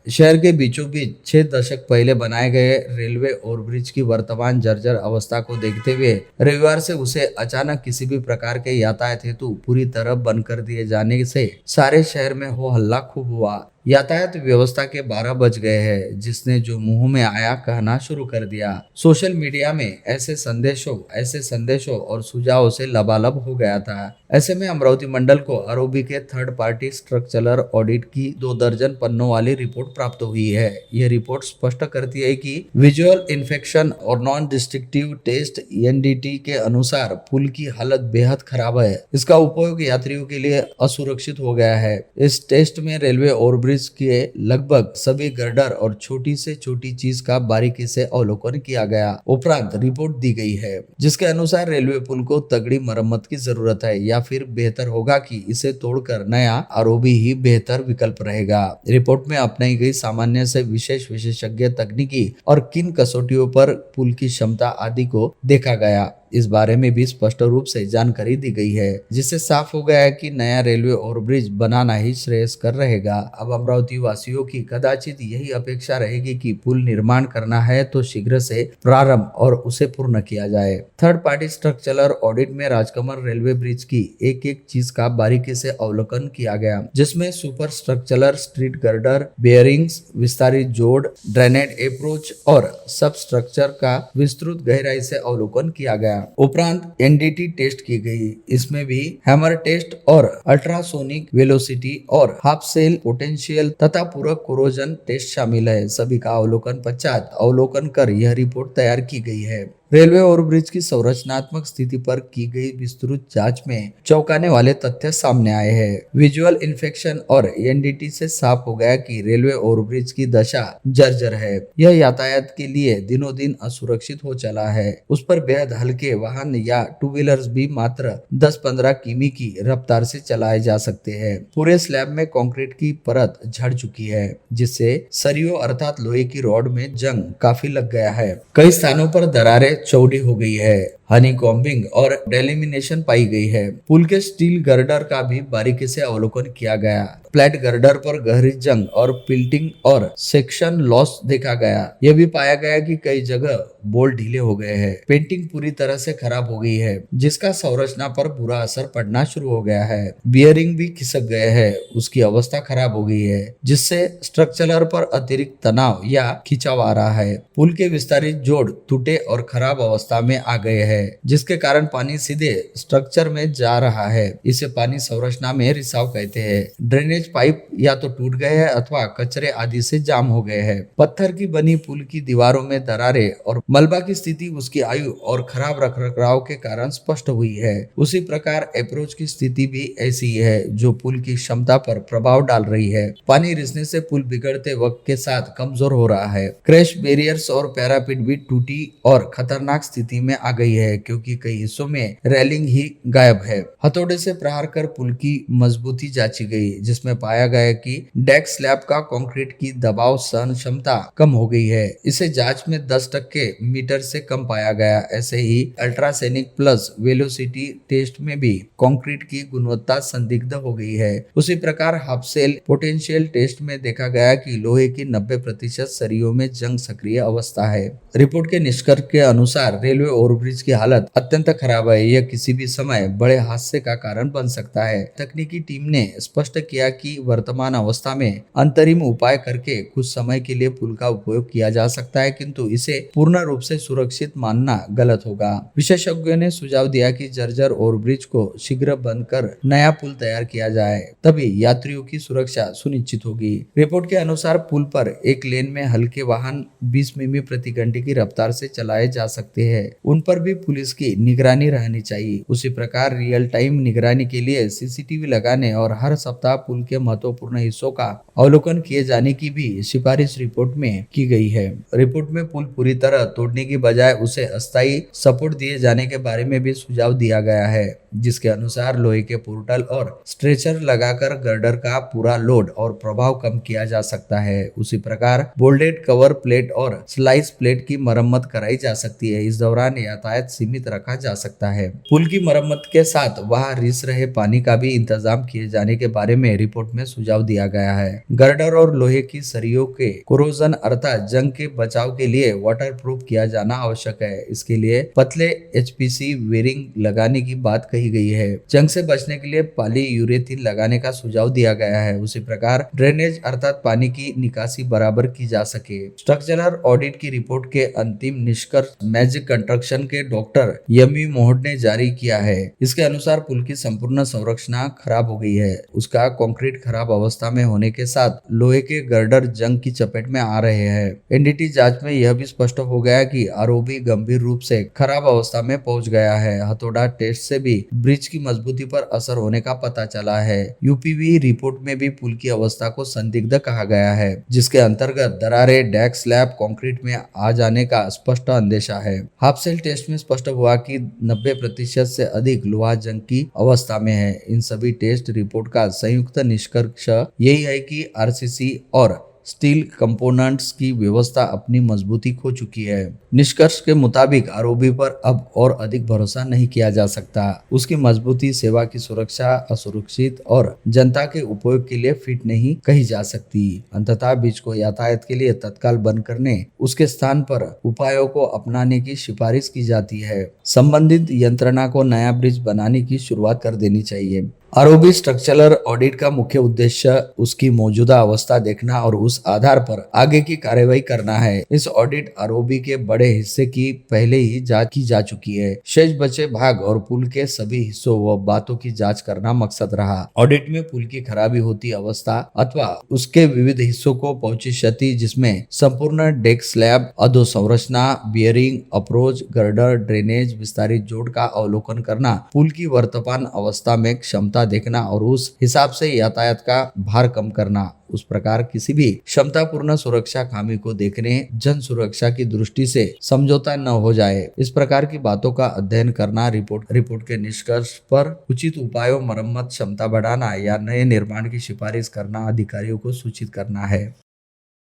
शहर के बीचों बीच 6 दशक पहले बनाए गए रेलवे ओवरब्रिज की वर्तमान जर्जर अवस्था को देखते हुए रविवार से उसे अचानक किसी भी प्रकार के यातायात हेतु पूरी तरह बंद कर दिए जाने से सारे शहर में हो हल्ला खूब हुआ। यातायात व्यवस्था के 12 बज गए हैं, जिसने जो मुंह में आया कहना शुरू कर दिया। सोशल मीडिया में ऐसे संदेशों और सुझावों से लबालब हो गया था। ऐसे में अमरावती मंडल को आरओबी के थर्ड पार्टी स्ट्रक्चरल ऑडिट की 2 दर्जन पन्नों वाली रिपोर्ट प्राप्त हुई है। यह रिपोर्ट स्पष्ट करती है कि विजुअल इन्फेक्शन और नॉन डिस्ट्रक्टिव टेस्ट एनडीटी के अनुसार पुल की हालत बेहद खराब है। इसका उपयोग यात्रियों के लिए असुरक्षित हो गया है। इस टेस्ट में रेलवे ओवरब्रिज के लगभग सभी गर्डर और छोटी से छोटी चीज का बारीकी से अवलोकन किया गया। उपरांत रिपोर्ट दी गई है, जिसके अनुसार रेलवे पुल को तगड़ी मरम्मत की जरूरत है या फिर बेहतर होगा कि इसे तोड़कर नया आरओबी ही बेहतर विकल्प रहेगा। रिपोर्ट में अपनाई गई सामान्य से विशेषज्ञ तकनीकी और किन कसौटियों पर पुल की क्षमता आदि को देखा गया, इस बारे में भी स्पष्ट रूप से जानकारी दी गई है, जिससे साफ हो गया है कि नया रेलवे ओवरब्रिज बनाना ही श्रेयस्कर रहेगा। अब अमरावती वासियों की कदाचित यही अपेक्षा रहेगी कि पुल निर्माण करना है तो शीघ्र से प्रारंभ और उसे पूर्ण किया जाए। थर्ड पार्टी स्ट्रक्चरल ऑडिट में राजकमल रेलवे ब्रिज की एक एक चीज का बारीकी से अवलोकन किया गया, जिसमें super structural street girder, bearings, विस्तारित जोड़, ड्रेनेज अप्रोच और सब स्ट्रक्चर का विस्तृत गहराई से अवलोकन किया गया। उपरांत एनडीटी टेस्ट की गई। इसमें भी हैमर टेस्ट और अल्ट्रासोनिक वेलोसिटी और हाफ सेल पोटेंशियल तथा पूरक कोरोजन टेस्ट शामिल है। सभी का अवलोकन कर यह रिपोर्ट तैयार की गई है। रेलवे ओवरब्रिज की संरचनात्मक स्थिति पर की गई विस्तृत जांच में चौंकाने वाले तथ्य सामने आए हैं। विजुअल इन्फेक्शन और एनडीटी से साफ हो गया कि रेलवे ओवरब्रिज की दशा जर्जर है। यह यातायात के लिए दिनों दिन असुरक्षित हो चला है। उस पर बेहद हल्के वाहन या टू व्हीलर्स भी मात्र 10-15 किमी की रफ्तार से चलाए जा सकते हैं। पूरे स्लैब में कंक्रीट की परत झड़ चुकी है, जिससे सरियों अर्थात लोहे की रॉड में जंग काफी लग गया है। कई स्थानों पर दरारें चौड़ी हो गई है। हनी कॉम्बिंग और डेलिमिनेशन पाई गई है। पुल के स्टील गर्डर का भी बारीकी से अवलोकन किया गया। फ्लैट गर्डर पर गहरी जंग और पिल्टिंग और सेक्शन लॉस देखा गया। यह भी पाया गया कि कई जगह बोल्ट ढीले हो गए हैं। पेंटिंग पूरी तरह से खराब हो गई है, जिसका संरचना पर बुरा असर पड़ना शुरू हो गया है। बियरिंग भी खिसक गए हैं, उसकी अवस्था खराब हो गई है, जिससे स्ट्रक्चर पर अतिरिक्त तनाव या खिंचाव आ रहा है। पुल के विस्तारित जोड़ टूटे और खराब अवस्था में आ गए हैं, जिसके कारण पानी सीधे स्ट्रक्चर में जा रहा है। इसे पानी संरचना में रिसाव कहते हैं। ड्रेनेज पाइप या तो टूट गए हैं अथवा कचरे आदि से जाम हो गए हैं। पत्थर की बनी पुल की दीवारों में दरारें और मलबा की स्थिति उसकी आयु और खराब रखरखाव के कारण स्पष्ट हुई है। उसी प्रकार अप्रोच की स्थिति भी ऐसी है, जो पुल की क्षमता पर प्रभाव डाल रही है। पानी रिसने से पुल बिगड़ते वक्त के साथ कमजोर हो रहा है। क्रैश बैरियर्स और पैरापिट भी टूटी और खतरनाक स्थिति में आ गई है, क्योंकि कई हिस्सों में रेलिंग ही गायब है। हथौड़े से प्रहार कर पुल की मजबूती जांची गई, जिसमें पाया गया कि डेक स्लैब का कंक्रीट की दबाव सहन क्षमता कम हो गई है। इसे जांच में 10% मीटर से कम पाया गया। ऐसे ही अल्ट्रासोनिक प्लस वेलोसिटी टेस्ट में भी कंक्रीट की गुणवत्ता संदिग्ध हो गई है। उसी प्रकार हाफ सेल पोटेंशियल टेस्ट में देखा गया कि लोहे की 90% सरियों में जंग सक्रिय अवस्था है। रिपोर्ट के निष्कर्ष के अनुसार रेलवे ओवरब्रिज की हालत अत्यंत खराब है। यह किसी भी समय बड़े हादसे का कारण बन सकता है। तकनीकी टीम ने स्पष्ट किया कि वर्तमान अवस्था में अंतरिम उपाय करके कुछ समय के लिए पुल का उपयोग किया जा सकता है, किंतु इसे पूर्ण रूप से सुरक्षित मानना गलत होगा। विशेषज्ञों ने सुझाव दिया कि जर्जर ओवरब्रिज को शीघ्र बंद कर नया पुल तैयार किया जाए, तभी यात्रियों की सुरक्षा सुनिश्चित होगी। रिपोर्ट के अनुसार पुल पर एक लेन में हल्के वाहन 20 मिमी प्रति घंटे की रफ्तार से चलाए जा सकते हैं। उन पर भी पुलिस की निगरानी रहनी चाहिए। उसी प्रकार रियल टाइम निगरानी के लिए सीसीटीवी लगाने और हर सप्ताह पुल के महत्वपूर्ण हिस्सों का अवलोकन किए जाने की भी सिफारिश रिपोर्ट में की गई है। रिपोर्ट में पुल पूरी तरह तोड़ने की बजाय उसे अस्थायी सपोर्ट दिए जाने के बारे में भी सुझाव दिया गया है, जिसके अनुसार लोहे के पोर्टल और स्ट्रेचर लगाकर गर्डर का पूरा लोड और प्रभाव कम किया जा सकता है। उसी प्रकार बोल्डेड कवर प्लेट और स्लाइस प्लेट की मरम्मत कराई जा सकती है। इस दौरान यातायात सीमित रखा जा सकता है। पुल की मरम्मत के साथ वहां रिस रहे पानी का भी इंतजाम किए जाने के बारे में रिपोर्ट रिपोर्ट में सुझाव दिया गया है। गर्डर और लोहे की सरियों के कोरोजन अर्थात जंग के बचाव के लिए वाटर प्रूफ किया जाना आवश्यक है। इसके लिए पतले HPC वेरिंग लगाने की बात कही गई है। जंग से बचने के लिए पॉलीयूरेथीन लगाने का सुझाव दिया गया है। उसी प्रकार ड्रेनेज अर्थात पानी की निकासी बराबर की जा सके। स्ट्रक्चरल ऑडिट की रिपोर्ट के अंतिम निष्कर्ष मैजिक कंस्ट्रक्शन के डॉक्टर यमी मोहड ने जारी किया है। इसके अनुसार पुल की संपूर्ण संरचना खराब हो गई है। उसका कंक्रीट खराब अवस्था में होने के साथ लोहे के गर्डर जंग की चपेट में आ रहे हैं। NDT जांच में यह भी स्पष्ट हो गया कि ROB गंभीर रूप से खराब अवस्था में पहुंच गया है। हथौड़ा टेस्ट से भी ब्रिज की मजबूती पर असर होने का पता चला है। UPV रिपोर्ट में भी पुल की अवस्था को संदिग्ध कहा गया है, जिसके अंतर्गत दरारें डेक स्लैब कंक्रीट में आ जाने का स्पष्ट अंदेशा है। हाफ सेल टेस्ट में स्पष्ट हुआ कि 90% से अधिक लोहा जंग की अवस्था में है। इन सभी टेस्ट रिपोर्ट का संयुक्त निष्कर्ष यही है कि RCC और स्टील कंपोनेंट्स की व्यवस्था अपनी मजबूती खो चुकी है। निष्कर्ष के मुताबिक ROB पर अब और अधिक भरोसा नहीं किया जा सकता। उसकी मजबूती सेवा की सुरक्षा असुरक्षित और जनता के उपयोग के लिए फिट नहीं कही जा सकती। अंततः ब्रिज को यातायात के लिए तत्काल बंद करने, उसके स्थान पर उपायों को अपनाने की सिफारिश की जाती है। संबंधित यंत्रणा को नया ब्रिज बनाने की शुरुआत कर देनी चाहिए। ROB स्ट्रक्चरल ऑडिट का मुख्य उद्देश्य उसकी मौजूदा अवस्था देखना और उस आधार पर आगे की कार्रवाई करना है। इस ऑडिट ROB के बड़े हिस्से की पहले ही जांच की जा चुकी है। शेष बचे भाग और पुल के सभी हिस्सों व बातों की जांच करना मकसद रहा। ऑडिट में पुल की खराबी होती अवस्था अथवा उसके विविध हिस्सों को पहुंची क्षति, जिसमें संपूर्ण डेक स्लैब, अधोसंरचना, बियरिंग, अप्रोच, गर्डर, ड्रेनेज, विस्तारित जोड़ का अवलोकन करना, पुल की वर्तमान अवस्था में क्षमता देखना और उस हिसाब से यातायात का भार कम करना। उस प्रकार किसी भी क्षमतापूर्ण सुरक्षा खामी को देखने जन सुरक्षा की दृष्टि से समझौता न हो जाए, इस प्रकार की बातों का अध्ययन करना, रिपोर्ट के निष्कर्ष पर उचित उपायों, मरम्मत, क्षमता बढ़ाना या नए निर्माण की सिफारिश करना अधिकारियों को सूचित करना है।